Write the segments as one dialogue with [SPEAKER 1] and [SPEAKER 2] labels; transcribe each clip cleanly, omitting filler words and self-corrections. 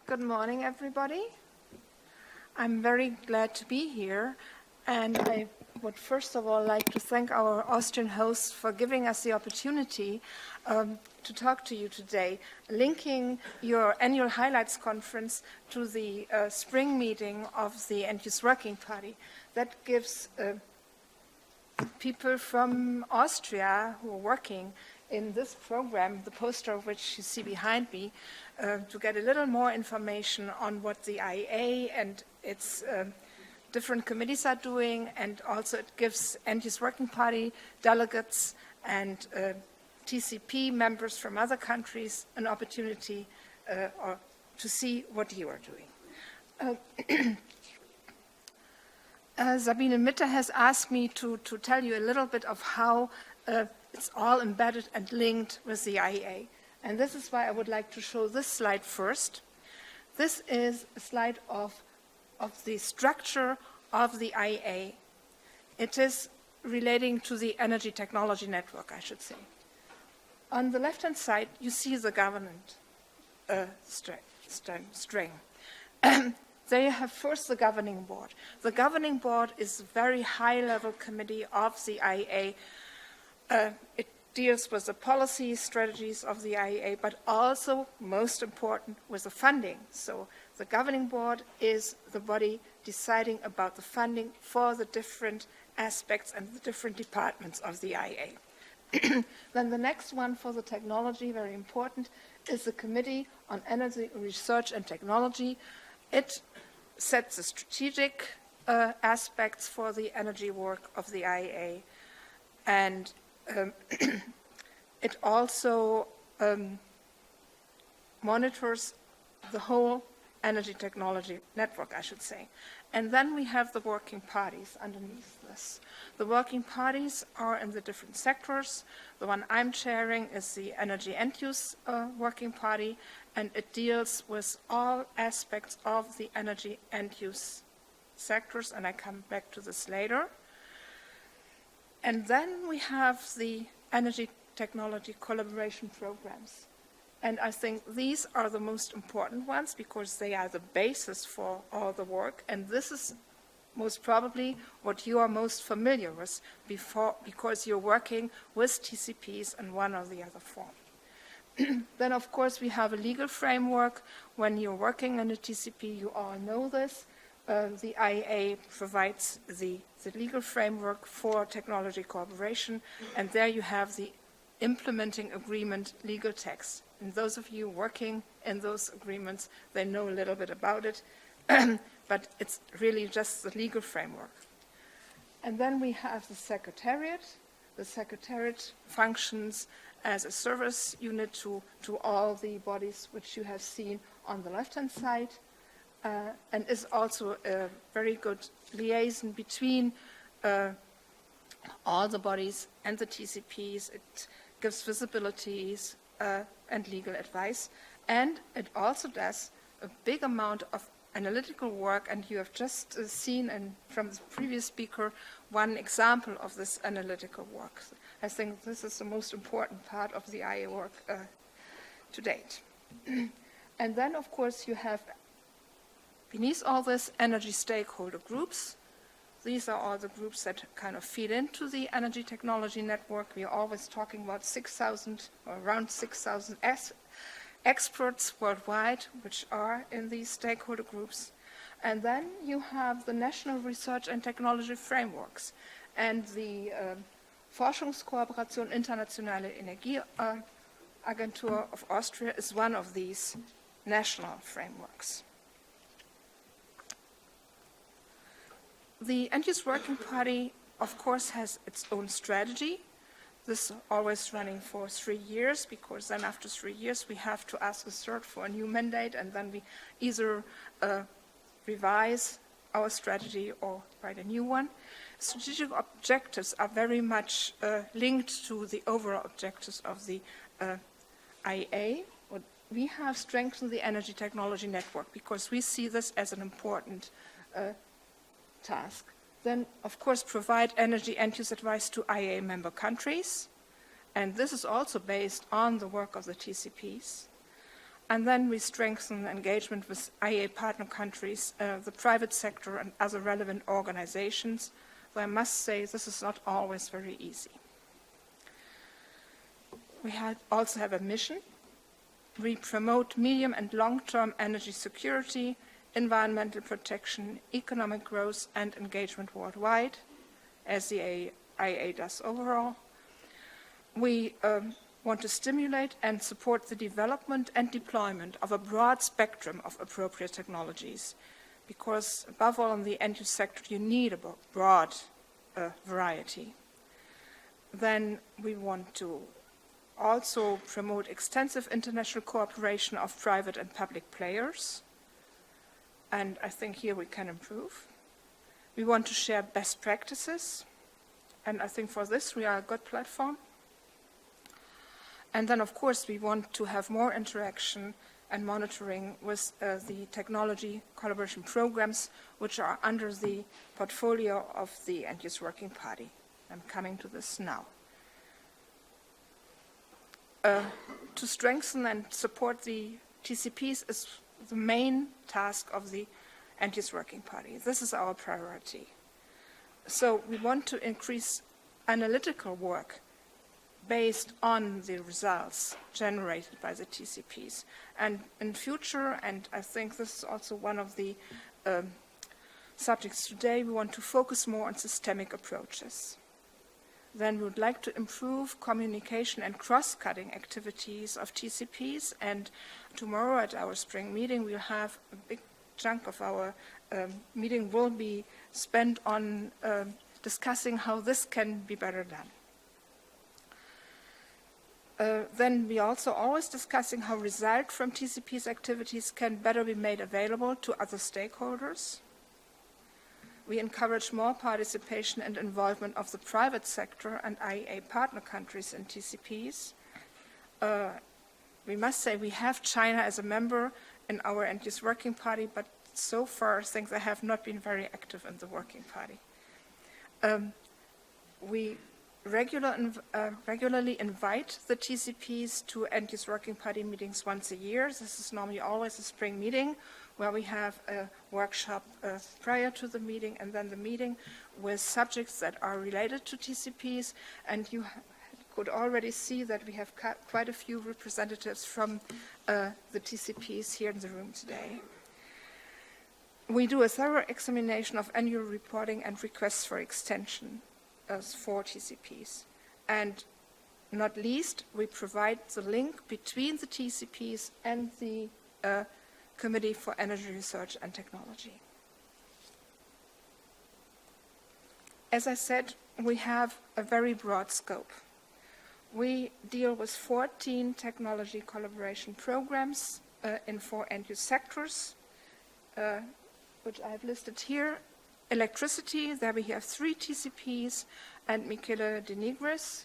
[SPEAKER 1] Good morning, everybody. I'm very glad to be here, and I would first of all like to thank our Austrian hosts for giving us the opportunity to talk to you today, linking your annual highlights conference to the spring meeting of the End-Use Working Party. That gives people from Austria who are working in this program, the poster of which you see behind me, to get a little more information on what the IEA and its different committees are doing, and also it gives End-Use Working Party delegates and TCP members from other countries an opportunity or to see what you are doing. Sabine Mitter has asked me to tell you a little bit of how it's all embedded and linked with the IEA. And this is why I would like to show this slide first. This is a slide of the structure of the IEA. It is relating to the energy technology network, I should say. On the left-hand side, you see the government string. There you have first the governing board. The governing board is a very high-level committee of the IEA. It deals with the policy strategies of the IEA, but also, most important, with the funding. So the governing board is the body deciding about the funding for the different aspects and the different departments of the IEA. Then the next one for the technology, very important, is the Committee on Energy Research and Technology. It sets the strategic aspects for the energy work of the IEA, and it also monitors the whole energy technology network, I should say. And then we have the working parties underneath this. The working parties are in the different sectors. The one I'm chairing is the Energy End-Use Working Party, and it deals with all aspects of the energy end-use sectors, and I come back to this later. And then we have the energy technology collaboration programs. And I think these are the most important ones because they are the basis for all the work. And this is most probably what you are most familiar with because you're working with TCPs in one or the other form. Then, of course, we have a legal framework. When you're working in a TCP, you all know this. The IEA provides the legal framework for technology cooperation, and there you have the implementing agreement legal text. And those of you working in those agreements, they know a little bit about it, but it's really just the legal framework. And then we have the Secretariat. The Secretariat functions as a service unit to all the bodies which you have seen on the left-hand side, and is also a very good liaison between all the bodies and the TCPs. It gives visibilities and legal advice, and it also does a big amount of analytical work, and you have just seen from the previous speaker one example of this analytical work. I think this is the most important part of the IEA work to date. And then, of course, you have beneath all this energy stakeholder groups. These are all the groups that kind of feed into the energy technology network. We are always talking about 6,000 or around 6,000 experts worldwide, which are in these stakeholder groups. And then you have the national research and technology frameworks. And the Forschungskooperation Internationale Energieagentur of Austria is one of these national frameworks. The End-Use Working Party, of course, has its own strategy. This is always running for 3 years, because then after 3 years we have to ask a cert for a new mandate, and then we either revise our strategy or write a new one. Strategic objectives are very much linked to the overall objectives of the IEA. We have strengthened the energy technology network because we see this as an important task. Then, of course, provide energy end-use advice to IEA member countries. And this is also based on the work of the TCPs. And then we strengthen engagement with IEA partner countries, the private sector, and other relevant organizations. Though I must say this is not always very easy. We also have a mission. We promote medium and long-term energy security, environmental protection, economic growth, and engagement worldwide, as the IEA does overall. We want to stimulate and support the development and deployment of a broad spectrum of appropriate technologies, because above all in the end-use sector you need a broad variety. Then we want to also promote extensive international cooperation of private and public players, and I think here we can improve. We want to share best practices, and I think for this we are a good platform. And then, of course, we want to have more interaction and monitoring with the technology collaboration programs, which are under the portfolio of the End-Use Working Party. I'm coming to this now. To strengthen and support the TCPs is the main task of the End-Use Working Party. This is our priority. So we want to increase analytical work based on the results generated by the TCPs. And in future, and I think this is also one of the subjects today, we want to focus more on systemic approaches. Then we would like to improve communication and cross-cutting activities of TCPs, and tomorrow at our spring meeting we'll have a big chunk of our meeting will be spent on discussing how this can be better done. Then we are also always discussing how results from TCP's activities can better be made available to other stakeholders. We encourage more participation and involvement of the private sector and IEA partner countries in TCPs. We must say we have China as a member in our End-Use Working Party, but so far I think they have not been very active in the Working Party. We regularly invite the TCPs to End-Use Working Party meetings once a year. This is normally always a spring meeting where we have a workshop prior to the meeting and then the meeting with subjects that are related to TCPs. And you could already see that we have quite a few representatives from the TCPs here in the room today. We do a thorough examination of annual reporting and requests for extension for TCPs. And not least, we provide the link between the TCPs and the Committee for Energy Research and Technology. As I said, we have a very broad scope. We deal with 14 technology collaboration programs in 4 end-use sectors, which I've listed here. Electricity, there we have 3 TCPs, and Michele De Nigris,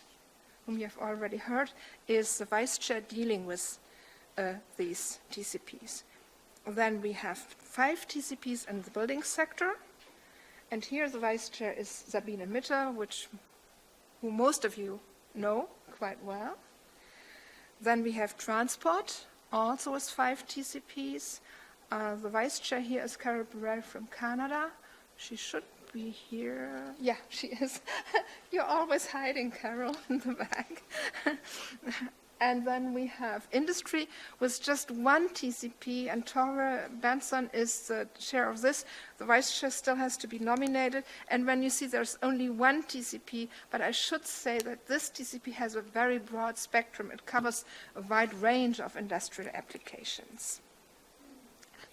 [SPEAKER 1] whom you have already heard, is the vice chair dealing with these TCPs. Then we have 5 TCPs in the building sector, and here the vice chair is Sabine Mitter, who most of you know quite well. Then we have transport, also with 5 TCPs. The vice chair here is Carol Burrell from Canada. She should be here. Yeah, she is. You're always hiding, Carol, in the back. And then we have industry with just 1 TCP, and Tore Benson is the chair of this. The vice chair still has to be nominated. And when you see there's only 1 TCP, but I should say that this TCP has a very broad spectrum. It covers a wide range of industrial applications.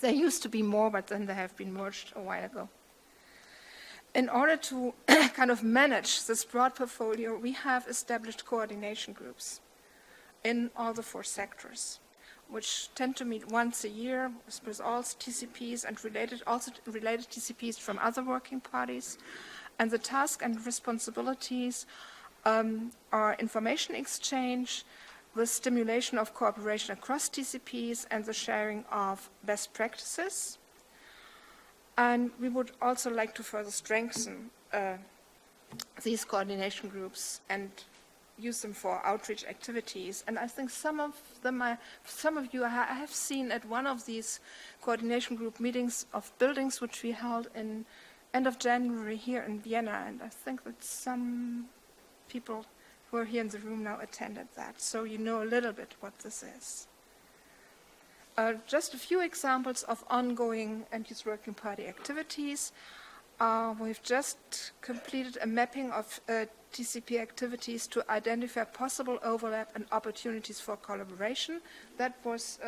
[SPEAKER 1] There used to be more, but then they have been merged a while ago. In order to kind of manage this broad portfolio, we have established coordination groups in all the 4 sectors, which tend to meet once a year with all TCPs and related TCPs from other working parties. And the task and responsibilities are information exchange, the stimulation of cooperation across TCPs, and the sharing of best practices. And we would also like to further strengthen these coordination groups and use them for outreach activities. And I think some of you I have seen at one of these coordination group meetings of buildings which we held in end of January here in Vienna, and I think that some people who are here in the room now attended that, so you know a little bit what this is. Just a few examples of ongoing End-Use Working Party activities. We've just completed a mapping of TCP activities to identify possible overlap and opportunities for collaboration. That was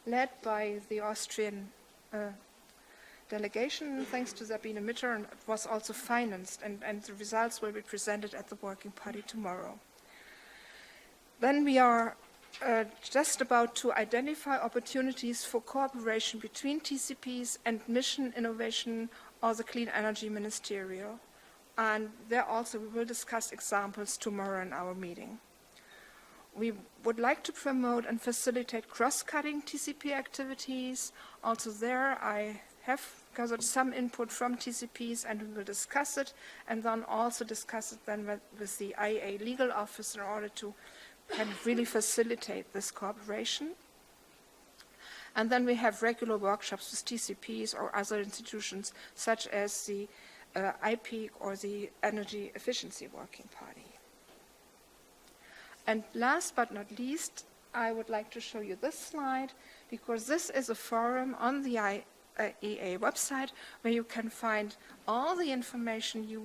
[SPEAKER 1] led by the Austrian delegation, thanks to Sabine Mitter, and it was also financed, and the results will be presented at the Working Party tomorrow. Then we are just about to identify opportunities for cooperation between TCPs and Mission Innovation or the Clean Energy Ministerial. And there also we will discuss examples tomorrow in our meeting. We would like to promote and facilitate cross-cutting TCP activities. Also there I have gathered some input from TCPs and we will discuss it, and then also discuss it then with the IEA legal office in order to kind of really facilitate this cooperation. And then we have regular workshops with TCPs or other institutions such as the IPEC or the Energy Efficiency Working Party. And last but not least, I would like to show you this slide, because this is a forum on the IEA website where you can find all the information you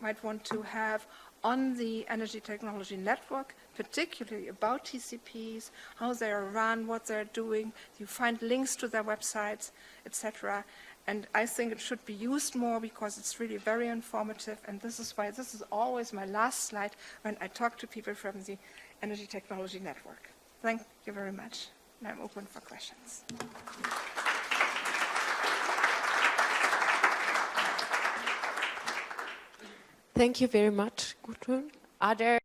[SPEAKER 1] might want to have on the Energy Technology Network, particularly about TCPs, how they are run, what they're doing. You find links to their websites, etc. And I think it should be used more because it's really very informative, and this is why this is always my last slide when I talk to people from the Energy Technology Network. Thank you very much, and I'm open for questions.
[SPEAKER 2] Thank you very much, Gudrun. Are there